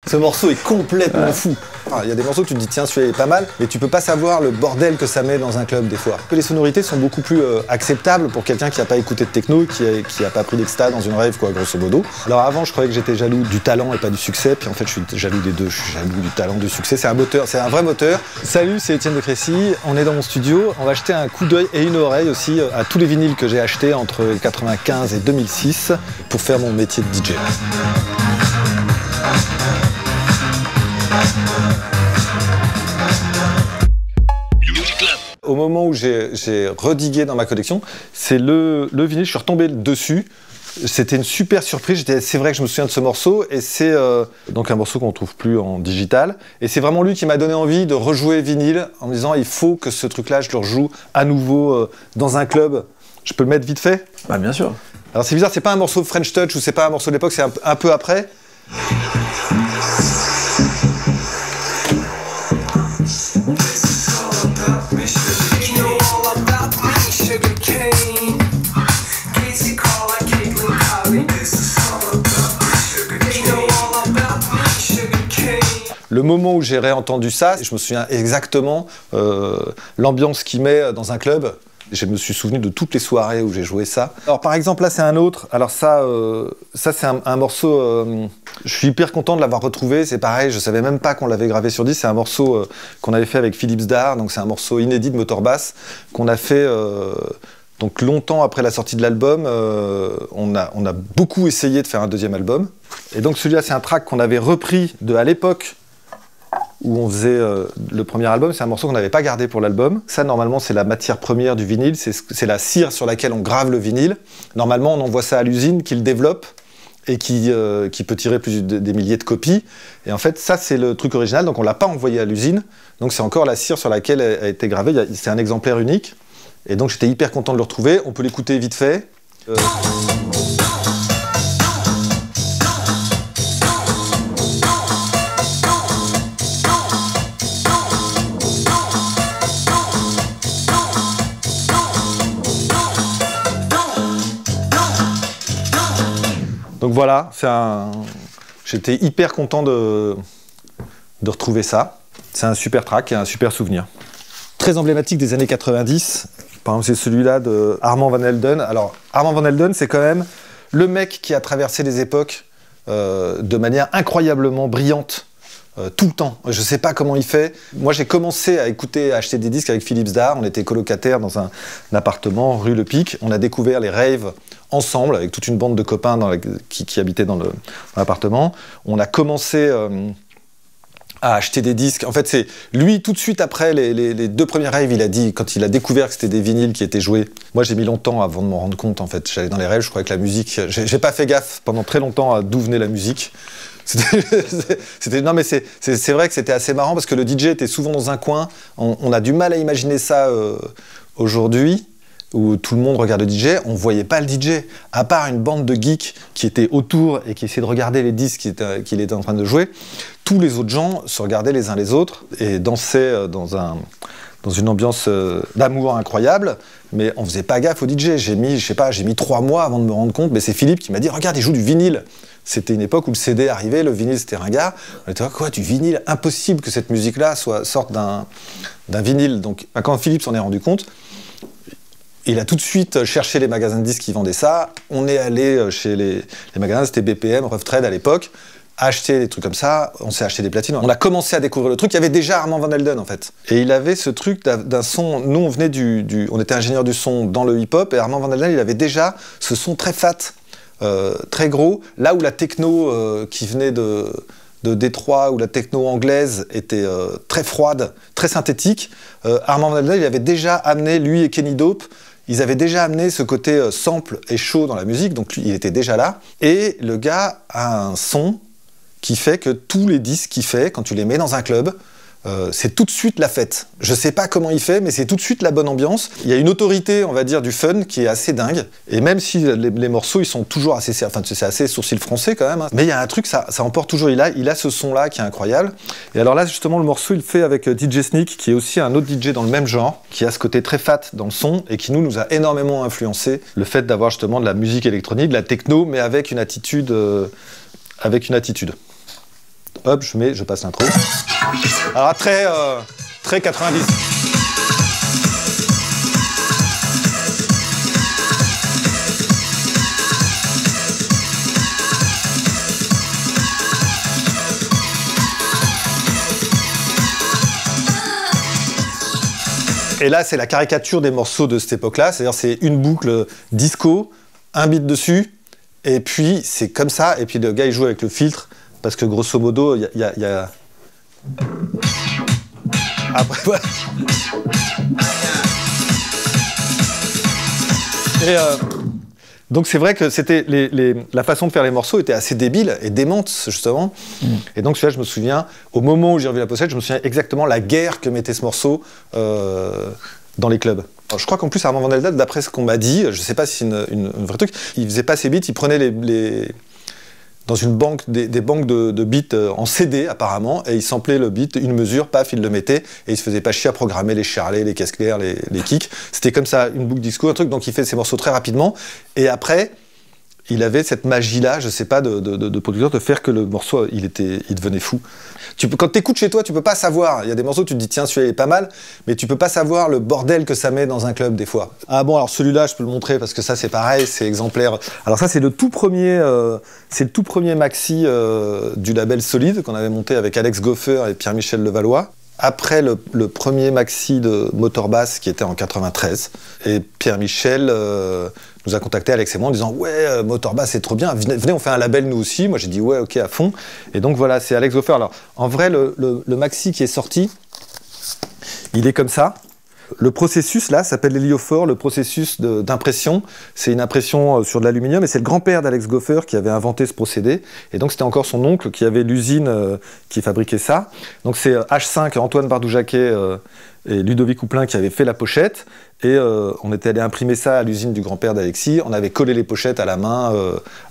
Ce morceau est complètement fou. Il y a des morceaux que tu te dis tiens celui-là est pas mal, mais tu peux pas savoir le bordel que ça met dans un club des fois. Les sonorités sont beaucoup plus acceptables pour quelqu'un qui a pas écouté de techno, qui a pas pris d'exta dans une rave quoi, grosso modo. Alors avant je croyais que j'étais jaloux du talent et pas du succès, puis en fait je suis jaloux des deux, je suis jaloux du talent, du succès. C'est un moteur, c'est un vrai moteur. Salut, c'est Étienne de Crécy, on est dans mon studio, on va jeter un coup d'œil et une oreille aussi à tous les vinyles que j'ai achetés entre 95 et 2006 pour faire mon métier de DJ. Au moment où j'ai redigué dans ma collection, c'est le vinyle, je suis retombé dessus. C'était une super surprise, c'est vrai que je me souviens de ce morceau, et c'est donc un morceau qu'on ne trouve plus en digital. Et c'est vraiment lui qui m'a donné envie de rejouer vinyle, en me disant il faut que ce truc-là, je le rejoue à nouveau dans un club. Je peux le mettre vite fait? Bah bien sûr. Alors c'est bizarre, c'est pas un morceau French Touch, ou c'est pas un morceau de l'époque, c'est un peu après. Le moment où j'ai réentendu ça, je me souviens exactement l'ambiance qu'il met dans un club. Je me suis souvenu de toutes les soirées où j'ai joué ça. Alors par exemple là c'est un autre, alors ça c'est un morceau, je suis hyper content de l'avoir retrouvé, c'est pareil, je savais même pas qu'on l'avait gravé sur disque, c'est un morceau qu'on avait fait avec Philips Dar, donc c'est un morceau inédit de Motor Bass qu'on a fait donc longtemps après la sortie de l'album. On a beaucoup essayé de faire un deuxième album, et donc celui-là c'est un track qu'on avait repris à l'époque où on faisait le premier album. C'est un morceau qu'on n'avait pas gardé pour l'album. Ça, normalement, c'est la matière première du vinyle, c'est la cire sur laquelle on grave le vinyle. Normalement, on envoie ça à l'usine qui le développe et qui peut tirer des milliers de copies. Et en fait, ça, c'est le truc original, donc on ne l'a pas envoyé à l'usine. Donc c'est encore la cire sur laquelle a été gravée. C'est un exemplaire unique. Et donc j'étais hyper content de le retrouver. On peut l'écouter vite fait. Donc voilà, j'étais hyper content de retrouver ça. C'est un super track et un super souvenir. Très emblématique des années 90, par exemple c'est celui-là de Armand Van Helden. Alors Armand Van Helden, c'est quand même le mec qui a traversé les époques de manière incroyablement brillante. Tout le temps. Je sais pas comment il fait. Moi, j'ai commencé à acheter des disques avec Philips Dar. On était colocataires dans un appartement rue Le Pic. On a découvert les raves ensemble avec toute une bande de copains qui habitaient dans l'appartement. On a commencé à acheter des disques. En fait, c'est lui, tout de suite après les deux premières raves, il a dit, quand il a découvert que c'était des vinyles qui étaient joués. Moi, j'ai mis longtemps avant de m'en rendre compte, en fait. J'allais dans les raves, je croyais que la musique... J'ai pas fait gaffe pendant très longtemps à d'où venait la musique. Non mais c'est vrai que c'était assez marrant parce que le DJ était souvent dans un coin. On a du mal à imaginer ça aujourd'hui, où tout le monde regarde le DJ. On voyait pas le DJ, à part une bande de geeks qui étaient autour et qui essayaient de regarder les disques qu'il était en train de jouer. Tous les autres gens se regardaient les uns les autres et dansaient dans une ambiance d'amour incroyable, mais on faisait pas gaffe au DJ. J'ai mis 3 mois avant de me rendre compte, mais c'est Philippe qui m'a dit « Regarde, il joue du vinyle ». C'était une époque où le CD arrivait, le vinyle c'était ringard. On était là, quoi, du vinyle? Impossible que cette musique-là sorte d'un vinyle. Donc quand Philippe s'en est rendu compte, il a tout de suite cherché les magasins de disques qui vendaient ça. On est allé chez les magasins, c'était BPM, Rough Trade à l'époque, acheter des trucs comme ça, on s'est acheté des platines. On a commencé à découvrir le truc, il y avait déjà Armand Van Helden en fait. Et il avait ce truc d'un son, nous on venait on était ingénieur du son dans le hip-hop, et Armand Van Helden il avait déjà ce son très fat. Très gros, là où la techno qui venait de Détroit, où la techno anglaise était très froide, très synthétique, Armand Van Helden, il avait déjà amené, lui et Kenny Dope, ils avaient déjà amené ce côté sample et chaud dans la musique, donc lui, il était déjà là. Et le gars a un son qui fait que tous les disques qu'il fait, quand tu les mets dans un club, c'est tout de suite la fête. Je sais pas comment il fait, mais c'est tout de suite la bonne ambiance. Il y a une autorité, on va dire, du fun qui est assez dingue. Et même si les morceaux, ils sont toujours assez... Enfin, c'est assez sourcil français quand même. Hein. Mais il y a un truc, ça emporte toujours. Il a ce son-là qui est incroyable. Et alors là, justement, le morceau, il le fait avec DJ Sneak, qui est aussi un autre DJ dans le même genre, qui a ce côté très fat dans le son, et qui nous a énormément influencé. Le fait d'avoir justement de la musique électronique, de la techno, mais avec une attitude. Hop, je passe l'intro. Alors très 90. Et là, c'est la caricature des morceaux de cette époque-là. C'est-à-dire, c'est une boucle disco, un beat dessus, et puis c'est comme ça. Et puis le gars, il joue avec le filtre, parce que grosso modo, il y a... Après, ouais. Et donc c'est vrai que c'était la façon de faire les morceaux était assez débile et démente justement. Et donc celui-là, je me souviens, au moment où j'ai revu la pochette, je me souviens exactement la guerre que mettait ce morceau dans les clubs. Alors, je crois qu'en plus Armand Van Helden, d'après ce qu'on m'a dit, je sais pas si c'est une vraie truc, il faisait pas ses beats, il prenait dans une banque, des banques de beats en CD apparemment, et il samplait le beat, une mesure, paf, il le mettait, et il se faisait pas chier à programmer les charlets, les caisses claires, les kicks. C'était comme ça, une boucle disco, un truc, donc il fait ses morceaux très rapidement, et après, il avait cette magie-là, je sais pas, de producteur, de faire que le morceau, il devenait fou. Quand t'écoutes chez toi, tu peux pas savoir, il y a des morceaux, tu te dis tiens, celui-là est pas mal, mais tu peux pas savoir le bordel que ça met dans un club des fois. Ah bon, alors celui-là, je peux le montrer parce que ça c'est pareil, c'est exemplaire. Alors ça c'est le tout premier maxi du label Solide qu'on avait monté avec Alex Goffer et Pierre-Michel Levallois. Après le premier maxi de Motorbass qui était en 93, et Pierre-Michel nous a contacté, Alex et moi, en disant ouais, Motorbass c'est trop bien, venez on fait un label nous aussi. Moi j'ai dit ouais, ok, à fond. Et donc voilà, c'est Alex Goffer. Alors en vrai, le maxi qui est sorti, il est comme ça. Le processus là s'appelle l'héliophore, le processus d'impression. C'est une impression sur de l'aluminium, et c'est le grand-père d'Alex Goffer qui avait inventé ce procédé. Et donc c'était encore son oncle qui avait l'usine qui fabriquait ça. Donc c'est H5, Antoine Bardoujaquet et Ludovic Couplin qui avaient fait la pochette. Et on était allé imprimer ça à l'usine du grand-père d'Alexis. On avait collé les pochettes à la main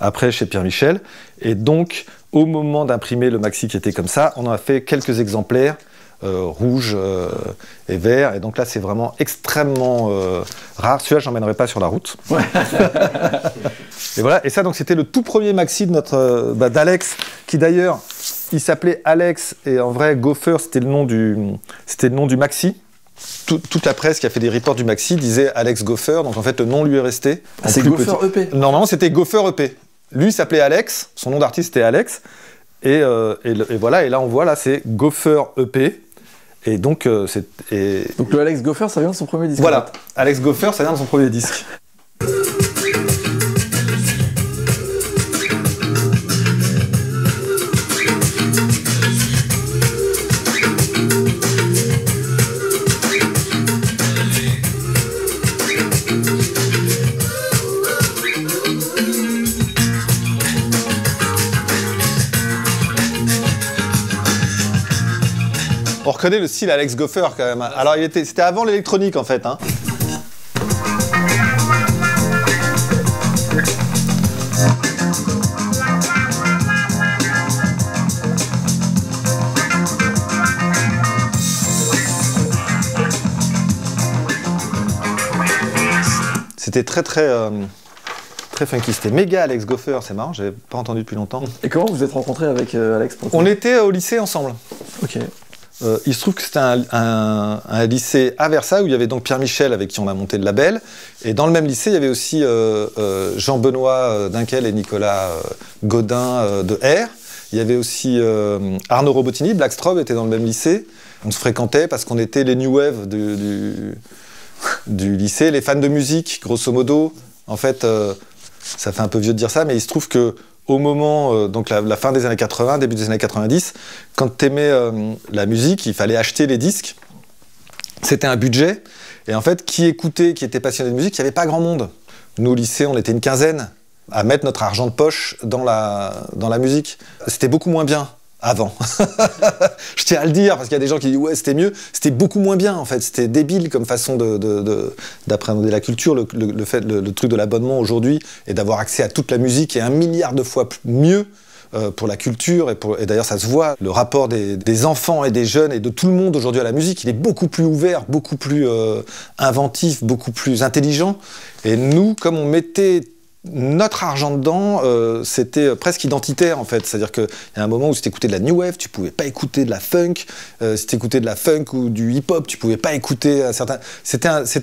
après chez Pierre-Michel. Et donc au moment d'imprimer le maxi qui était comme ça, on en a fait quelques exemplaires. Rouge et vert, et donc là c'est vraiment extrêmement rare. Celui-là j'emmènerai pas sur la route. Ouais. Et voilà, et ça donc c'était le tout premier maxi de d'Alex, qui d'ailleurs il s'appelait Alex, et en vrai Goffer c'était le nom du maxi. Toute la presse qui a fait des reports du maxi disait Alex Goffer, donc en fait le nom lui est resté. Ah, c'est Goffer EP. Non, c'était Goffer EP. Lui s'appelait Alex, son nom d'artiste était Alex, et voilà, et là on voit là c'est Goffer EP. Et donc, donc le Alex Goffer, ça vient de son premier disque. Voilà, Alex Goffer, ça vient de son premier disque. On reconnaît le style Alex Goffer quand même. Alors c'était avant l'électronique en fait. Hein. C'était très funky. C'était méga Alex Goffer, c'est marrant, j'avais pas entendu depuis longtemps. Et comment vous êtes rencontrés avec Alex? On était au lycée ensemble. Ok. Il se trouve que c'était un lycée à Versailles où il y avait donc Pierre-Michel avec qui on a monté le label. Et dans le même lycée, il y avait aussi Jean-Benoît Dinkel et Nicolas Godin de R. Il y avait aussi Arnaud Robotini, Blackstrove était dans le même lycée. On se fréquentait parce qu'on était les New Wave du lycée, les fans de musique, grosso modo. En fait, ça fait un peu vieux de dire ça, mais il se trouve que au moment, donc la fin des années 80, début des années 90, quand t'aimais la musique, il fallait acheter les disques. C'était un budget. Et en fait, qui écoutait, qui était passionné de musique, il n'y avait pas grand monde. Nous, au lycée, on était une quinzaine à mettre notre argent de poche dans la musique. C'était beaucoup moins bien avant. Je tiens à le dire, parce qu'il y a des gens qui disent « ouais, c'était mieux ». C'était beaucoup moins bien, en fait. C'était débile comme façon d'appréhender la culture. Le truc de l'abonnement aujourd'hui et d'avoir accès à toute la musique est 1 milliard de fois mieux pour la culture. Et d'ailleurs, ça se voit. Le rapport des enfants et des jeunes et de tout le monde aujourd'hui à la musique, il est beaucoup plus ouvert, beaucoup plus inventif, beaucoup plus intelligent. Et nous, comme on mettait notre argent dedans, c'était presque identitaire en fait. C'est-à-dire qu'il y a un moment où si t'écoutais de la new wave, tu pouvais pas écouter de la funk. Si t'écoutais de la funk ou du hip-hop, tu pouvais pas écouter un certain...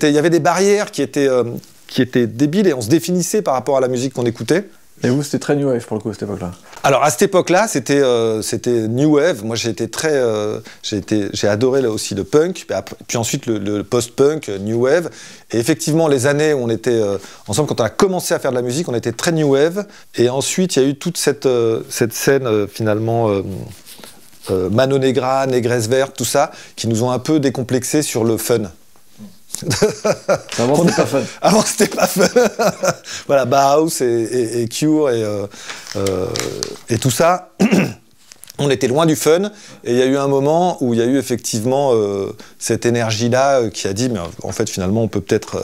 Il y avait des barrières qui étaient débiles et on se définissait par rapport à la musique qu'on écoutait. Et vous, c'était très new wave pour le coup, à cette époque-là? Alors à cette époque-là, c'était new wave. Moi, j'ai adoré là aussi le punk, puis ensuite le post-punk, new wave. Et effectivement, les années où on était ensemble, quand on a commencé à faire de la musique, on était très new wave. Et ensuite, il y a eu toute cette scène finalement Mano Negra, Négresse Verte, tout ça, qui nous ont un peu décomplexés sur le fun. Avant, c'était pas fun. Avant, c'était pas fun. Voilà, Bauhaus et Cure et tout ça. On était loin du fun. Et il y a eu un moment où il y a eu effectivement cette énergie-là qui a dit, mais en fait, finalement, on peut peut-être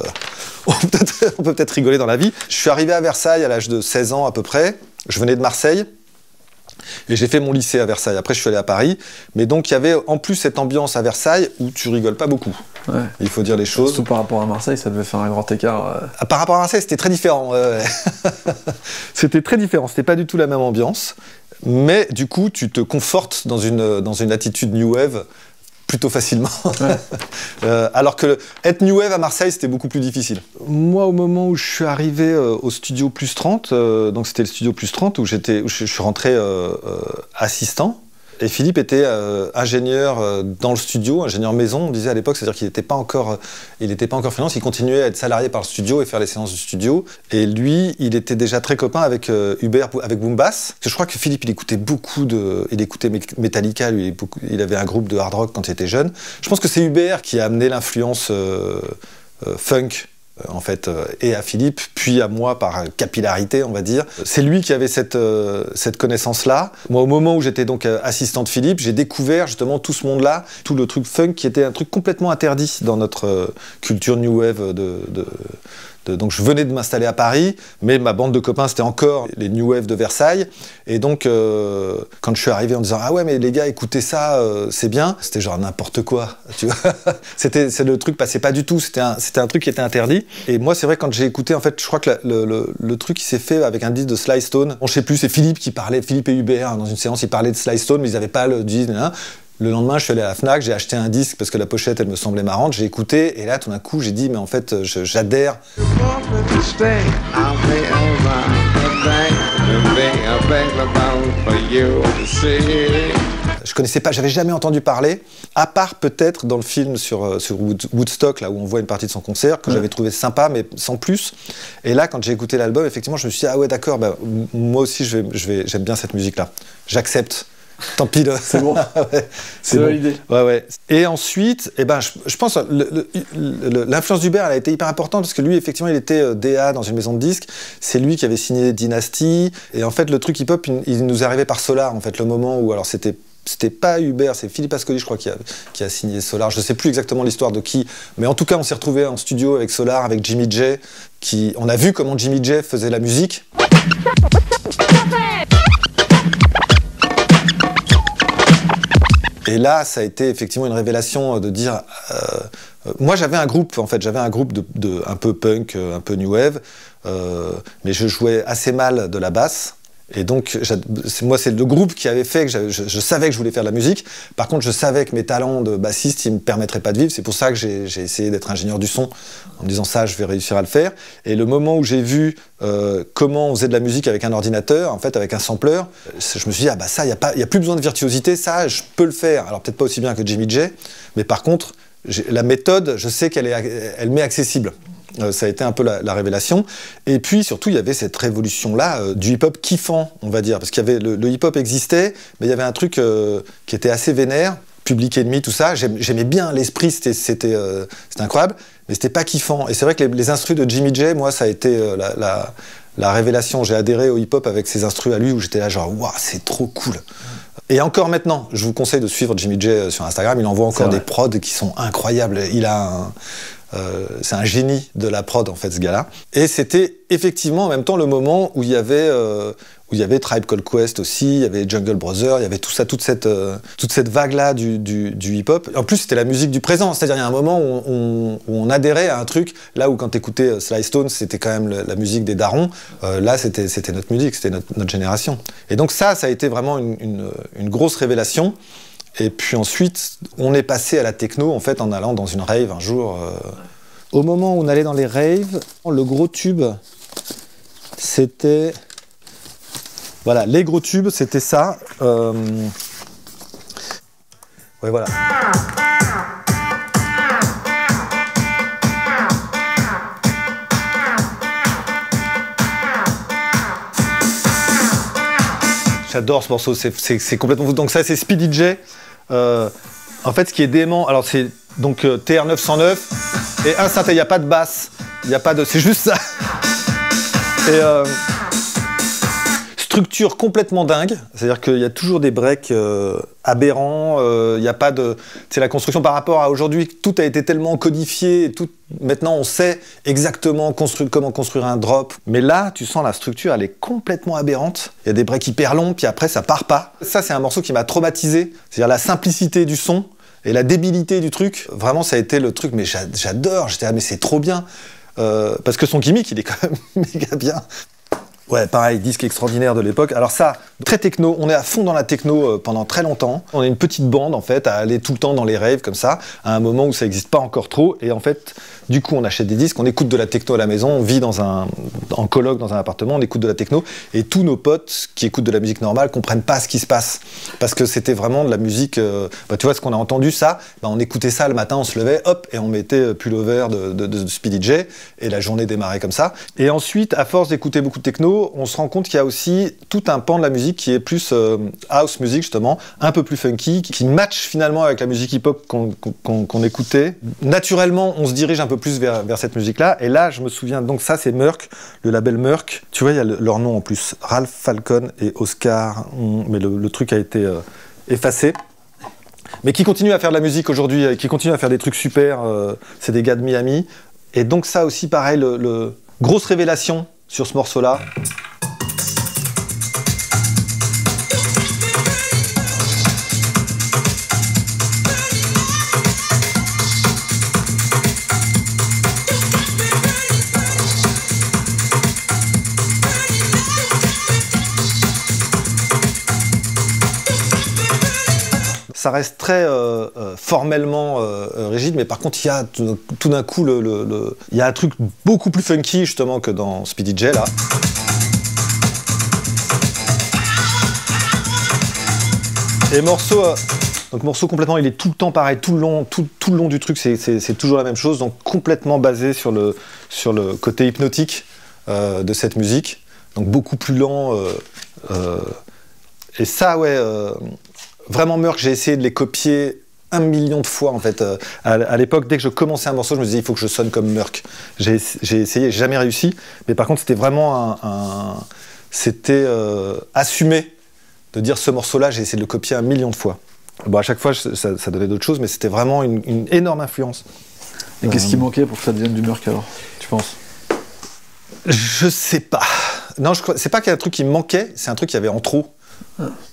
rigoler dans la vie. Je suis arrivé à Versailles à l'âge de 16 ans à peu près. Je venais de Marseille. Et j'ai fait mon lycée à Versailles. Après, je suis allé à Paris. Mais donc, il y avait en plus cette ambiance à Versailles où tu rigoles pas beaucoup. Ouais. Il faut dire les choses. Surtout par rapport à Marseille, ça devait faire un grand écart. Par rapport à Marseille, c'était très différent. C'était très différent. C'était pas du tout la même ambiance. Mais du coup, tu te confortes dans une attitude new wave plutôt facilement. Ouais. Alors que être new wave à Marseille, c'était beaucoup plus difficile. Moi, au moment où je suis arrivé au studio Plus 30, donc c'était le studio Plus 30 où je suis rentré assistant. Et Philippe était ingénieur dans le studio, ingénieur maison, on disait à l'époque, c'est-à-dire qu'il n'était pas encore freelance, il continuait à être salarié par le studio et faire les séances du studio. Et lui, il était déjà très copain avec Hubert, avec Boom Bass. Je crois que Philippe, il écoutait Metallica, lui, il avait un groupe de hard rock quand il était jeune. Je pense que c'est Hubert qui a amené l'influence funk. En fait, et à Philippe, puis à moi par capillarité, on va dire. C'est lui qui avait cette connaissance-là. Moi, au moment où j'étais donc assistant de Philippe, j'ai découvert justement tout ce monde-là, tout le truc funk qui était un truc complètement interdit dans notre culture new wave donc je venais de m'installer à Paris, mais ma bande de copains, c'était encore les New Wave de Versailles. Et donc, quand je suis arrivé en disant « Ah ouais, mais les gars, écoutez ça, c'est bien », c'était genre n'importe quoi, tu vois. Le truc passait pas du tout, c'était un truc qui était interdit. Et moi, c'est vrai, quand j'ai écouté, en fait, je crois que le truc, il s'est fait avec un disque de Sly Stone. Bon, je sais plus, c'est Philippe qui parlait, Philippe et Hubert, dans une séance, ils parlaient de Sly Stone, mais ils n'avaient pas le disque, hein. Le lendemain, je suis allé à la Fnac, j'ai acheté un disque parce que la pochette, elle me semblait marrante. J'ai écouté et là, tout d'un coup, j'ai dit, mais en fait, j'adhère. Je connaissais pas, j'avais jamais entendu parler, à part peut-être dans le film sur Woodstock, là où on voit une partie de son concert, que j'avais trouvé sympa, mais sans plus. Et là, quand j'ai écouté l'album, effectivement, je me suis dit, ah ouais, d'accord, bah, moi aussi, j'aime bien cette musique-là. J'accepte. Tant pis, c'est bon. Ouais, c'est validé. Ouais, ouais. Et ensuite, je pense l'influence d'Hubert, elle a été hyper importante parce que lui, effectivement, il était DA dans une maison de disques. C'est lui qui avait signé Dynasty. Et en fait, le truc hip-hop, il nous arrivait par Solar. En fait, le moment où, alors c'était pas Hubert, c'est Philippe Ascoli, je crois, qui a signé Solar. Je sais plus exactement l'histoire de qui, mais en tout cas, on s'est retrouvés en studio avec Solar, avec Jimmy J. On a vu comment Jimmy J faisait la musique. Et là, ça a été effectivement une révélation de dire... moi, j'avais un groupe, en fait, un peu punk, un peu new wave, mais je jouais assez mal de la basse. Et donc, moi, c'est le groupe qui avait fait que je savais que je voulais faire de la musique. Par contre, je savais que mes talents de bassiste, ils me permettraient pas de vivre. C'est pour ça que j'ai essayé d'être ingénieur du son, en me disant ça, je vais réussir à le faire. Et le moment où j'ai vu comment on faisait de la musique avec un ordinateur, en fait, avec un sampler, je me suis dit, ah bah ça, il y a plus besoin de virtuosité, ça, je peux le faire. Alors peut-être pas aussi bien que Jimmy J, mais par contre, la méthode, je sais elle m'est accessible. Ça a été un peu la révélation. Et puis, surtout, il y avait cette révolution-là du hip-hop kiffant, on va dire. Parce qu'il y avait le hip-hop existait, mais il y avait un truc qui était assez vénère. Public Enemy, tout ça. J'aimais bien l'esprit, c'était incroyable, mais c'était pas kiffant. Et c'est vrai que les instrus de Jimmy J, moi, ça a été la révélation. J'ai adhéré au hip-hop avec ses instrus à lui, où j'étais là genre, waouh, c'est trop cool. Et encore maintenant, je vous conseille de suivre Jimmy J sur Instagram. Il envoie encore des prods qui sont incroyables. C'est un génie de la prod, en fait, ce gars-là. Et c'était effectivement en même temps le moment où il y avait où il y avait Tribe Called Quest aussi, il y avait Jungle Brothers, il y avait tout ça, toute cette vague-là du hip-hop. En plus, c'était la musique du présent, c'est-à-dire il y a un moment où on adhérait à un truc, là où quand t'écoutais Sly Stone, c'était quand même la musique des darons, là c'était notre musique, c'était notre génération. Et donc ça a été vraiment une grosse révélation. Et puis ensuite, on est passé à la techno, en fait, en allant dans une rave un jour. Au moment où on allait dans les raves, le gros tube, c'était... Voilà, les gros tubes, c'était ça. Ouais, voilà. J'adore ce morceau, c'est complètement fou. Donc ça, c'est Speedy J. En fait, ce qui est dément, alors c'est donc TR-909 et un synthé, il n'y a pas de basse, il n'y a pas de... C'est juste ça. Et structure complètement dingue, c'est-à-dire qu'il y a toujours des breaks aberrants, il n'y a pas de... C'est la construction par rapport à aujourd'hui, tout a été tellement codifié, maintenant on sait exactement comment construire un drop, mais là, tu sens la structure, elle est complètement aberrante, il y a des breaks hyper longs, puis après ça part pas. Ça, c'est un morceau qui m'a traumatisé, c'est-à-dire la simplicité du son et la débilité du truc, vraiment ça a été le truc, mais j'adore, j'étais ah mais c'est trop bien, parce que son gimmick, il est quand même méga bien. Ouais, pareil, disque extraordinaire de l'époque. Alors ça, très techno, on est à fond dans la techno pendant très longtemps. On est une petite bande, en fait, à aller tout le temps dans les raves, comme ça, à un moment où ça n'existe pas encore trop. Et en fait, du coup, on achète des disques, on écoute de la techno à la maison, on vit en coloc dans un appartement, on écoute de la techno. Et tous nos potes qui écoutent de la musique normale comprennent pas ce qui se passe. Parce que c'était vraiment de la musique... tu vois, ce qu'on a entendu, ça, on écoutait ça le matin, on se levait, hop, et on mettait pullover de Speedy J, et la journée démarrait comme ça. Et ensuite, à force d'écouter beaucoup de techno, on se rend compte qu'il y a aussi tout un pan de la musique qui est plus house music, justement, un peu plus funky, qui match finalement avec la musique hip-hop qu'on écoutait. Naturellement, on se dirige un peu plus vers cette musique-là. Et là, je me souviens, donc ça, c'est Merck, le label Merck. Tu vois, il y a leur nom en plus, Ralph Falcon et Oscar, mais le truc a été effacé. Mais qui continue à faire de la musique aujourd'hui, qui continue à faire des trucs super. C'est des gars de Miami. Et donc ça aussi, pareil, grosse révélation sur ce morceau-là. Ça reste très formellement rigide, mais par contre, il y a tout d'un coup, il y a un truc beaucoup plus funky, justement, que dans Speedy J, là. Et morceau complètement, il est tout le temps pareil, tout le long du truc, c'est toujours la même chose, donc complètement basé sur le côté hypnotique de cette musique, donc beaucoup plus lent. Et ça, ouais... Vraiment Merck, j'ai essayé de les copier 1 million de fois en fait. À l'époque, dès que je commençais un morceau, je me disais il faut que je sonne comme Merck. J'ai essayé, j'ai jamais réussi. Mais par contre, c'était vraiment c'était assumé de dire ce morceau-là, j'ai essayé de le copier 1 million de fois. Bon, à chaque fois, ça donnait d'autres choses, mais c'était vraiment une énorme influence. Et qu'est-ce qui manquait pour que ça devienne du Merck alors, tu penses? Je sais pas. Non, c'est pas qu'il y a un truc qui me manquait, c'est un truc qu'il y avait en trop.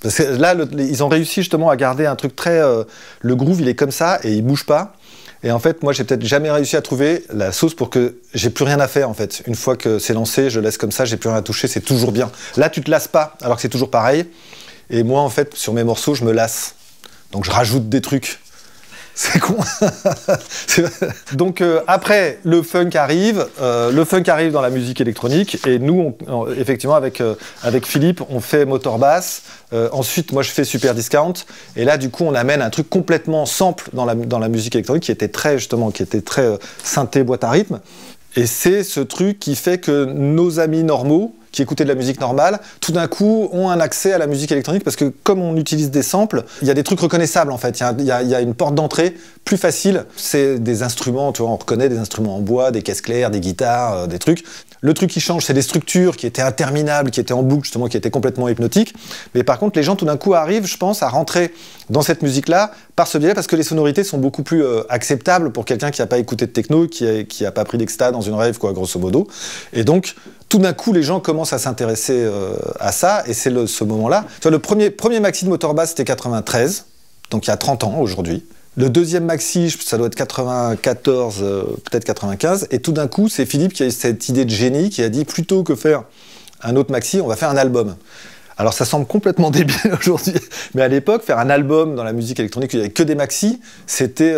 Parce que là, ils ont réussi justement à garder un truc très... le groove, il est comme ça et il bouge pas. Et en fait, moi, j'ai peut-être jamais réussi à trouver la sauce pour que j'ai plus rien à faire, en fait. Une fois que c'est lancé, je laisse comme ça, j'ai plus rien à toucher, c'est toujours bien. Là, tu te lasses pas, alors que c'est toujours pareil. Et moi, en fait, sur mes morceaux, je me lasse. Donc, je rajoute des trucs. C'est con. Donc après, le funk arrive dans la musique électronique, et nous, effectivement, avec Philippe, on fait Motor Bass. Ensuite, moi, je fais Super Discount, et là, du coup, on amène un truc complètement sample dans la musique électronique qui était très synthé, boîte à rythme. Et c'est ce truc qui fait que nos amis normaux, qui écoutaient de la musique normale, tout d'un coup ont un accès à la musique électronique parce que comme on utilise des samples, il y a des trucs reconnaissables en fait, il y a une porte d'entrée plus facile. C'est des instruments, tu vois, on reconnaît des instruments en bois, des caisses claires, des guitares, des trucs. Le truc qui change, c'est des structures qui étaient interminables, qui étaient en boucle justement, qui étaient complètement hypnotiques. Mais par contre, les gens tout d'un coup arrivent, je pense, à rentrer dans cette musique-là par ce biais parce que les sonorités sont beaucoup plus acceptables pour quelqu'un qui n'a pas écouté de techno, qui a pas pris d'exta dans une rave, quoi, grosso modo. Et donc, tout d'un coup, les gens commencent à s'intéresser à ça, et c'est ce moment-là. Tu vois, le premier maxi de Motorbass, c'était 93, donc il y a 30 ans aujourd'hui. Le deuxième maxi, ça doit être 94, peut-être 95, et tout d'un coup, c'est Philippe qui a eu cette idée de génie, qui a dit, plutôt que faire un autre maxi, on va faire un album. Alors ça semble complètement débile aujourd'hui, mais à l'époque, faire un album dans la musique électronique, il n'y avait que des maxis, c'était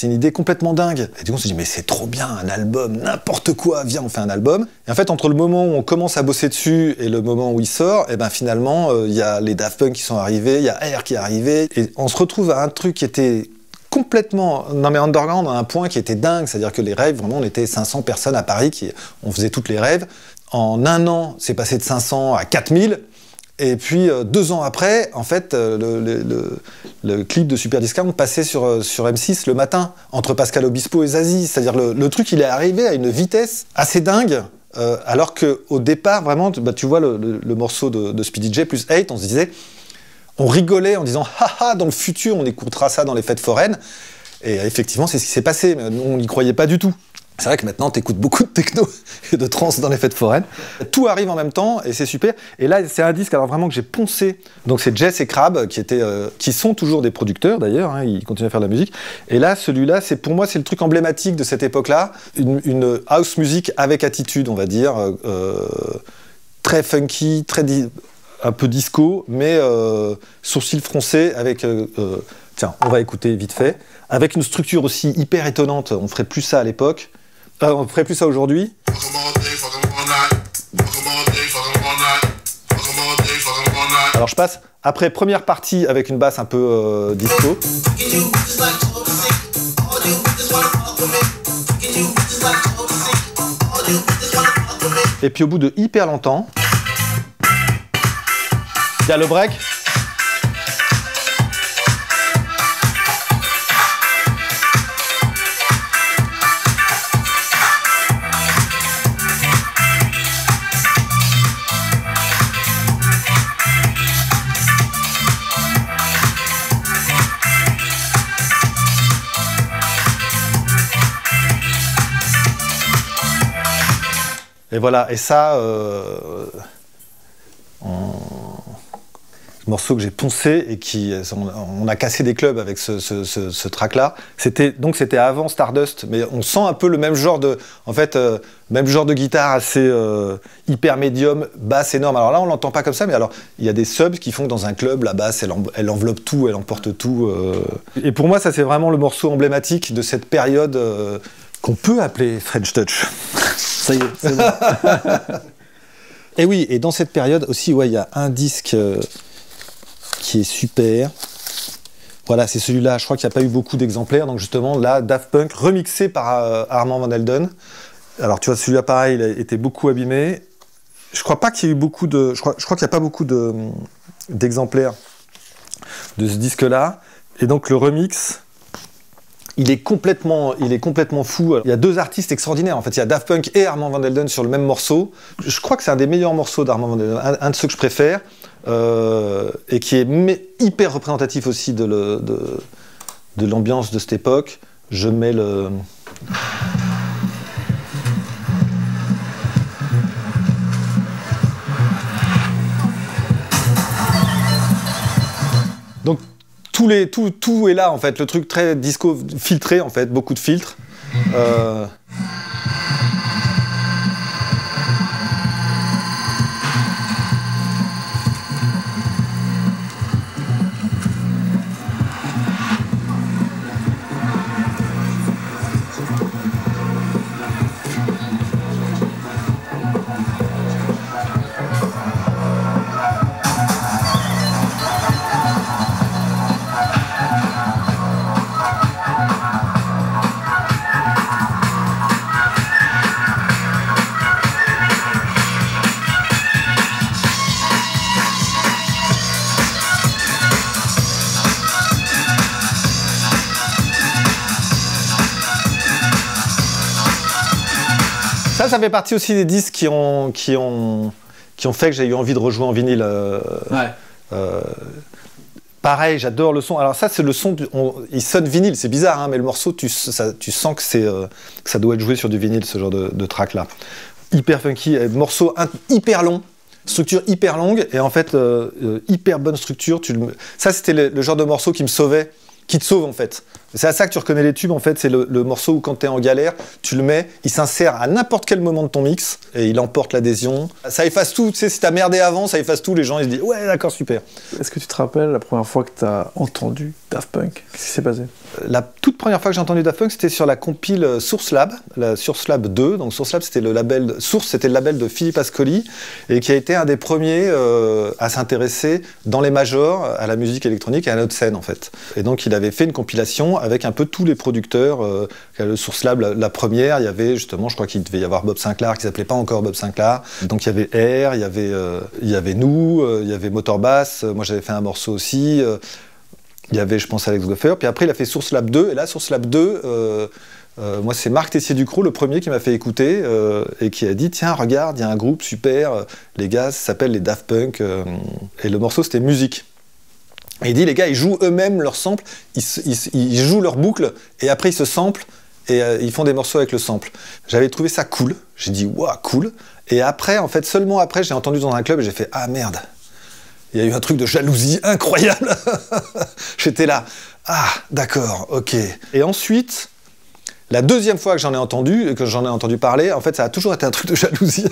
une idée complètement dingue. Et du coup, on s'est dit, mais c'est trop bien, un album, n'importe quoi, viens, on fait un album. Et en fait, entre le moment où on commence à bosser dessus et le moment où il sort, et ben finalement, il y a les Daft Punk qui sont arrivés, il y a Air qui est arrivé, et on se retrouve à un truc qui était complètement, non mais underground, à un point qui était dingue, c'est-à-dire que les raves, vraiment, on était 500 personnes à Paris, on faisait toutes les raves. En un an, c'est passé de 500 à 4000. Et puis 2 ans après, en fait, le clip de Super Discount passait sur M6 le matin, entre Pascal Obispo et Zazie. C'est-à-dire le truc, il est arrivé à une vitesse assez dingue, alors qu'au départ, vraiment, tu vois le morceau de Speedy J plus 8, on se disait, on rigolait en disant, haha, dans le futur, on écoutera ça dans les fêtes foraines. Et effectivement, c'est ce qui s'est passé, mais on n'y croyait pas du tout. C'est vrai que maintenant, t'écoutes beaucoup de techno et de trance dans les fêtes foraines. Tout arrive en même temps et c'est super. Et là, c'est un disque alors vraiment que j'ai poncé. Donc c'est Jess et Crab qui sont toujours des producteurs d'ailleurs, hein, ils continuent à faire de la musique. Et là, celui-là, pour moi, c'est le truc emblématique de cette époque-là. Une house music avec attitude, on va dire. Très funky, un peu disco, mais sourcils froncés avec... tiens, on va écouter vite fait. Avec une structure aussi hyper étonnante. On ferait plus ça à l'époque. On ferait plus ça aujourd'hui. Alors je passe après première partie avec une basse un peu disco. Et puis au bout de hyper longtemps, il y a le break. Et voilà, et ça, morceau que j'ai poncé et on a cassé des clubs avec ce track-là. C'était avant Stardust, mais on sent un peu le même genre de, même genre de guitare assez hyper médium, basse énorme. Alors là, on l'entend pas comme ça, mais alors il y a des subs qui font que dans un club, la basse, elle enveloppe tout, elle emporte tout. Et pour moi, ça c'est vraiment le morceau emblématique de cette période qu'on peut appeler French Touch. Ça y est, c'est bon. Et oui, et dans cette période aussi, ouais, il y a un disque qui est super. Voilà, c'est celui-là. Je crois qu'il n'y a pas eu beaucoup d'exemplaires. Donc justement, là, Daft Punk, remixé par Armand Van Helden. Alors tu vois, celui-là, pareil, il a été beaucoup abîmé. Je crois pas qu'il y ait eu beaucoup de... Je crois qu'il n'y a pas beaucoup d'exemplaires de ce disque-là. Et donc le remix... Il est complètement fou. Il y a 2 artistes extraordinaires. En fait, il y a Daft Punk et Armand Van Helden sur le même morceau. Je crois que c'est un des meilleurs morceaux d'Armand Van Helden, un de ceux que je préfère, et qui est hyper représentatif aussi de l'ambiance de cette époque. Je mets le... Donc, tout est là en fait, le truc très disco filtré en fait, beaucoup de filtres. Ça fait partie aussi des disques qui ont fait que j'ai eu envie de rejouer en vinyle. Pareil, j'adore le son. Alors ça, c'est le son, il sonne vinyle, c'est bizarre, hein, mais le morceau, tu sens que, que ça doit être joué sur du vinyle, ce genre de track-là. Hyper funky, morceau hyper long, structure hyper longue, et en fait, hyper bonne structure. Ça, c'était le genre de morceau qui me sauvait, qui te sauve en fait. C'est à ça que tu reconnais les tubes, en fait, c'est le morceau où quand tu es en galère, tu le mets, il s'insère à n'importe quel moment de ton mix, et il emporte l'adhésion. Ça efface tout, tu sais, si t'as merdé avant, ça efface tout, les gens ils se disent « Ouais, d'accord, super ». Est-ce que tu te rappelles la première fois que tu as entendu Daft Punk? Qu'est-ce qui s'est passé? La toute première fois que j'ai entendu Daft Punk, c'était sur la compile Source Lab, la Source Lab 2. Donc Source Lab, c'était le label, Source, c'était le label de Philippe Ascoli, et qui a été un des premiers à s'intéresser dans les majors à la musique électronique et à notre scène, en fait. Et donc il avait fait une compilation avec un peu tous les producteurs. Le Source Lab, la première, il y avait justement, je crois qu'il devait y avoir Bob Sinclair, qui s'appelait pas encore Bob Sinclair. Donc il y avait Air, il y avait nous, il y avait Motorbass, moi j'avais fait un morceau aussi. Il y avait, je pense, Alex Goffer. Puis après, il a fait Source Lab 2. Et là, Source Lab 2, moi, c'est Marc Tessier-Ducrot, le premier qui m'a fait écouter et qui a dit « Tiens, regarde, il y a un groupe super, les gars, ça s'appelle les Daft Punk. Et le morceau, c'était Musique. Et il dit « Les gars, ils jouent eux-mêmes leurs samples, ils jouent leurs boucles, et après, ils se samplent, et ils font des morceaux avec le sample. » J'avais trouvé ça cool. J'ai dit « Waouh, cool !» Et après, en fait, seulement après, j'ai entendu dans un club et j'ai fait « Ah, merde !» Il y a eu un truc de jalousie incroyable. J'étais là. Ah, d'accord, ok. Et ensuite, la deuxième fois que j'en ai entendu parler, en fait, ça a toujours été un truc de jalousie.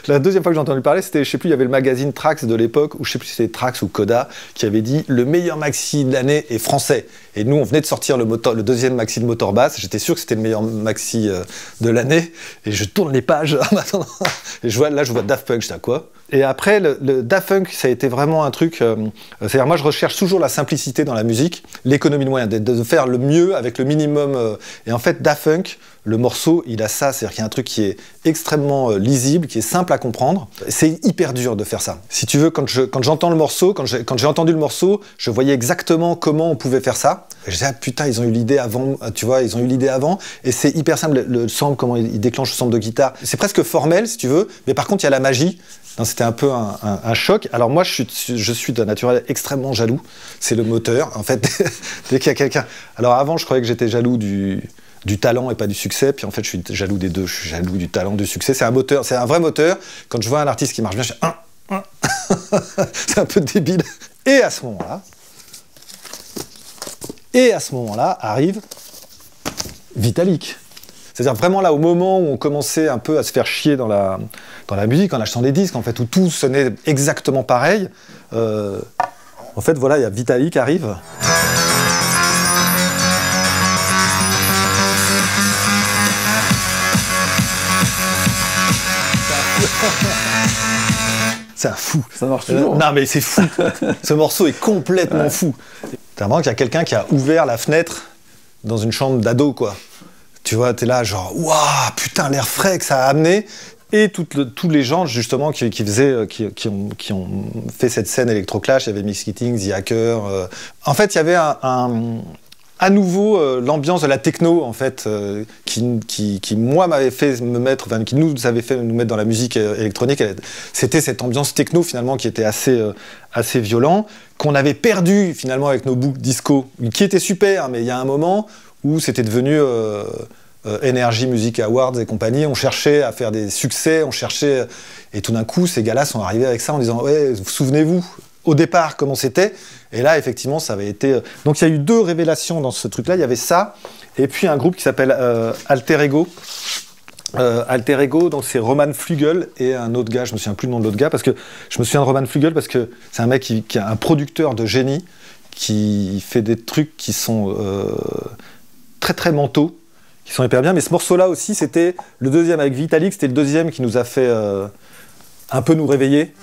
La deuxième fois que j'ai entendu parler, c'était, je sais plus, il y avait le magazine Trax de l'époque, ou je sais plus si c'était Trax ou Coda, qui avait dit le meilleur maxi de l'année est français. Et nous, on venait de sortir le deuxième maxi de Motorbass. J'étais sûr que c'était le meilleur maxi de l'année. Et je tourne les pages en attendant. Et je vois Daft Punk, j'étais à quoi? Et après, le Daft Punk, ça a été vraiment un truc... c'est-à-dire, moi, je recherche toujours la simplicité dans la musique, l'économie de moyens, de faire le mieux avec le minimum. Et en fait, Daft Punk, le morceau, il a ça. C'est-à-dire qu'il y a un truc qui est extrêmement lisible, qui est simple à comprendre. C'est hyper dur de faire ça. Si tu veux, quand j'entends le morceau, quand j'ai entendu le morceau, je voyais exactement comment on pouvait faire ça. Et je disais, ah putain, ils ont eu l'idée avant, tu vois, ils ont eu l'idée avant. Et c'est hyper simple, le sample, comment il déclenche le sample de guitare. C'est presque formel, si tu veux, mais par contre, il y a la magie. C'était un peu un choc. Alors moi, je suis d'un naturel extrêmement jaloux. C'est le moteur, en fait, dès qu'il y a quelqu'un... Alors avant, je croyais que j'étais jaloux du talent et pas du succès, puis en fait, je suis jaloux des deux. Je suis jaloux du talent, du succès. C'est un moteur, c'est un vrai moteur. Quand je vois un artiste qui marche bien, je fais c'est un peu débile. Et à ce moment-là, arrive Vitalik. C'est-à-dire vraiment là, au moment où on commençait un peu à se faire chier dans la musique, en achetant des disques, en fait, où tout sonnait exactement pareil, en fait, voilà, il y a Vitalik qui arrive. C'est un fou. Ça marche toujours. Non, mais c'est fou. Ce morceau est complètement fou. T'as vraiment qu'il y a quelqu'un qui a ouvert la fenêtre dans une chambre d'ado, quoi. Tu vois, t'es là, genre, waouh, putain, l'air frais que ça a amené. Et tous les gens, justement, qui ont fait cette scène Electroclash, il y avait Mix Keating, The Hacker. En fait, il y avait à nouveau l'ambiance de la techno, en fait, qui moi, m'avait fait me mettre, enfin, qui nous avait fait nous mettre dans la musique électronique. C'était cette ambiance techno, finalement, qui était assez violent, qu'on avait perdu, finalement, avec nos boucles disco, qui étaient super, mais il y a un moment où c'était devenu Energy Music Awards et compagnie, on cherchait à faire des succès, et tout d'un coup, ces gars-là sont arrivés avec ça en disant « Ouais, souvenez-vous, au départ, comment c'était ?» Et là, effectivement, ça avait été... Donc, il y a eu deux révélations dans ce truc-là. Il y avait ça, et puis un groupe qui s'appelle Alter Ego. Alter Ego, donc c'est Roman Flügel et un autre gars, je me souviens plus le nom de l'autre gars, parce que je me souviens de Roman Flügel parce que c'est un mec qui est un producteur de génie, qui fait des trucs qui sont très très mentaux, qui sont hyper bien. Mais ce morceau-là aussi, c'était le deuxième avec Vitalik, c'était le deuxième qui nous a fait un peu nous réveiller.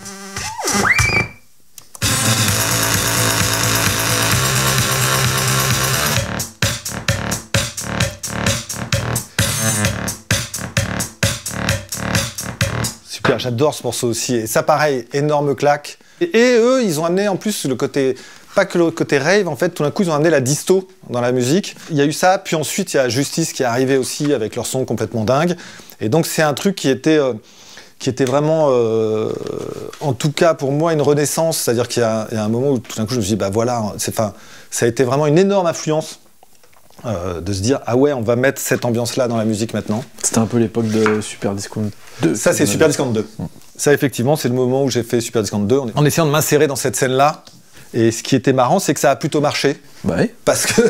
Super, j'adore ce morceau aussi. Et ça, pareil, énorme claque. Et eux, ils ont amené en plus le côté... Pas que le côté rave, en fait, tout d'un coup, ils ont amené la disto dans la musique. Il y a eu ça, puis ensuite, il y a Justice qui est arrivé aussi avec leur son complètement dingue. Et donc, c'est un truc qui était qui était vraiment, en tout cas pour moi, une renaissance. C'est-à-dire qu'il y a un moment où tout d'un coup je me suis dit, bah voilà, ça a été vraiment une énorme influence de se dire, ah ouais, on va mettre cette ambiance-là dans la musique maintenant. C'était un peu l'époque de Super Discount 2. Ça, c'est Super Discount 2. Ça, effectivement, c'est le moment où j'ai fait Super Discount 2, en essayant de m'insérer dans cette scène-là. Et ce qui était marrant, c'est que ça a plutôt marché. Bah oui. Parce que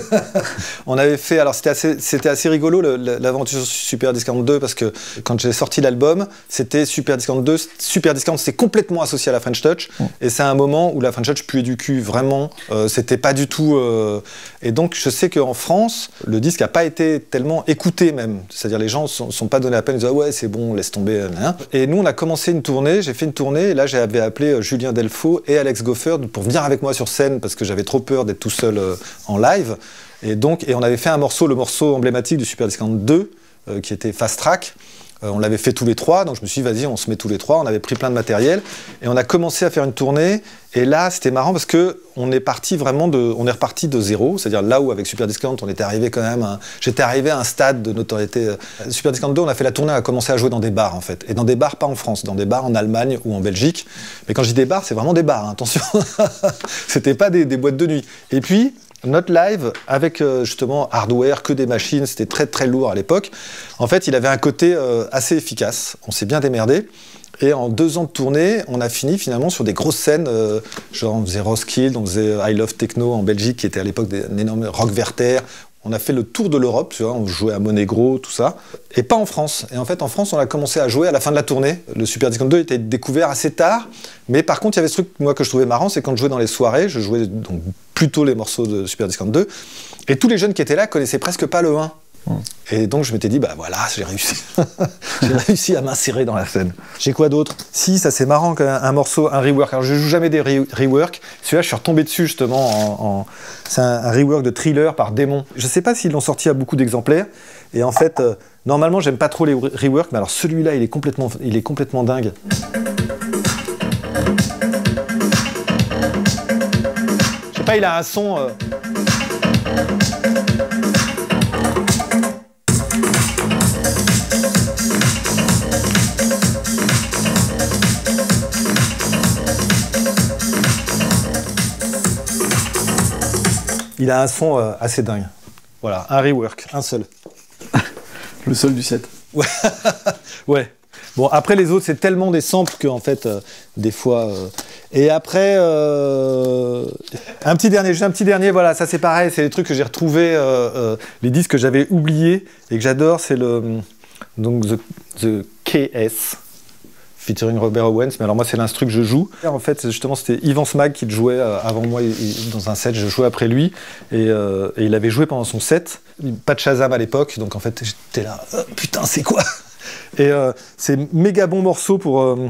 on avait fait, alors c'était assez rigolo l'aventure Super Discount 2, parce que quand j'ai sorti l'album, c'était Super Discount 2. Super Discount, c'est complètement associé à la French Touch, et c'est un moment où la French Touch puait du cul, vraiment. C'était pas du tout. Et donc je sais qu'en France, le disque a pas été tellement écouté même. C'est-à-dire les gens sont pas donné la peine, ils disaient ah ouais c'est bon, laisse tomber. Et nous on a commencé une tournée, j'ai fait une tournée, et là j'avais appelé Julien Delfaux et Alex Goffer pour venir avec moi sur scène parce que j'avais trop peur d'être tout seul en live. Et on avait fait un morceau, le morceau emblématique du Super Discount 2, qui était Fast Track. On l'avait fait tous les trois, donc je me suis dit, vas-y, on se met tous les trois. On avait pris plein de matériel et on a commencé à faire une tournée. Et là, c'était marrant parce que on est reparti de zéro. C'est-à-dire là où avec Super Discount, on était arrivé quand même. J'étais arrivé à un stade de notoriété. Super Discount 2, on a fait la tournée, on a commencé à jouer dans des bars en fait, et dans des bars pas en France, dans des bars en Allemagne ou en Belgique. Mais quand je dis des bars, c'est vraiment des bars. Hein, attention, c'était pas des boîtes de nuit. Et puis notre live, avec justement hardware, que des machines, c'était très très lourd à l'époque. En fait, il avait un côté assez efficace. On s'est bien démerdé. Et en 2 ans de tournée, on a fini finalement sur des grosses scènes. Genre on faisait Roskilde, on faisait I Love Techno en Belgique, qui était à l'époque un énorme Rock Werther. On a fait le tour de l'Europe, tu vois, on jouait à Monégro, tout ça. Et pas en France. Et en fait, en France, on a commencé à jouer à la fin de la tournée. Le Super Discount 2 était découvert assez tard. Mais par contre, il y avait ce truc, moi, que je trouvais marrant, c'est quand je jouais dans les soirées, je jouais donc plutôt les morceaux de Super Discount 2. Et tous les jeunes qui étaient là connaissaient presque pas le 1. Et donc je m'étais dit, bah voilà, j'ai réussi. J'ai réussi à m'insérer dans la scène. J'ai quoi d'autre? Si, ça c'est marrant, un morceau, un rework. Alors je joue jamais des reworks. Celui-là, je suis retombé dessus justement. C'est un rework de Thriller par Démon. Je sais pas s'ils l'ont sorti à beaucoup d'exemplaires. Et en fait, normalement, j'aime pas trop les reworks, mais alors celui-là, il est complètement dingue. Je sais pas, il a un son. Il a un son assez dingue. Voilà, un rework, un seul. Le seul du set. Ouais. Ouais. Bon, après les autres, c'est tellement des samples que en fait, des fois. Et après, un petit dernier. Voilà, ça c'est pareil, c'est les trucs que j'ai retrouvés, les disques que j'avais oubliés et que j'adore, c'est donc The KS. Featuring Robert Owens, mais alors moi c'est l'instru que je joue. En fait, justement, c'était Yvan Smag qui le jouait avant moi dans un set, je jouais après lui, et il avait joué pendant son set. Pas de Shazam à l'époque, donc en fait j'étais là, putain c'est quoi? Et c'est méga bon morceau pour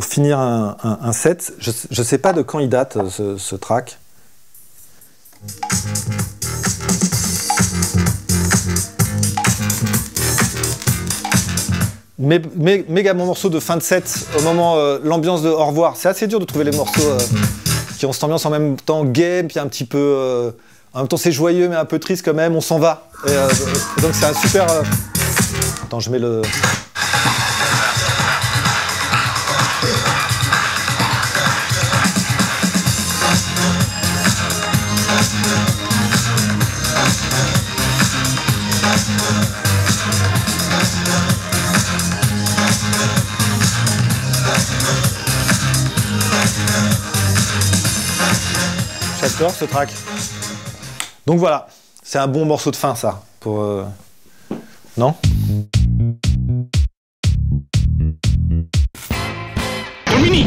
finir un set. Je sais pas de quand il date ce track. Méga bon morceau de fin de set, au moment l'ambiance de au revoir. C'est assez dur de trouver les morceaux qui ont cette ambiance en même temps gay, puis un petit peu. En même temps, c'est joyeux, mais un peu triste quand même. On s'en va. Et donc, c'est un super. Attends, je mets le. J'adore ce track. Donc voilà, c'est un bon morceau de fin ça. Non ? Mini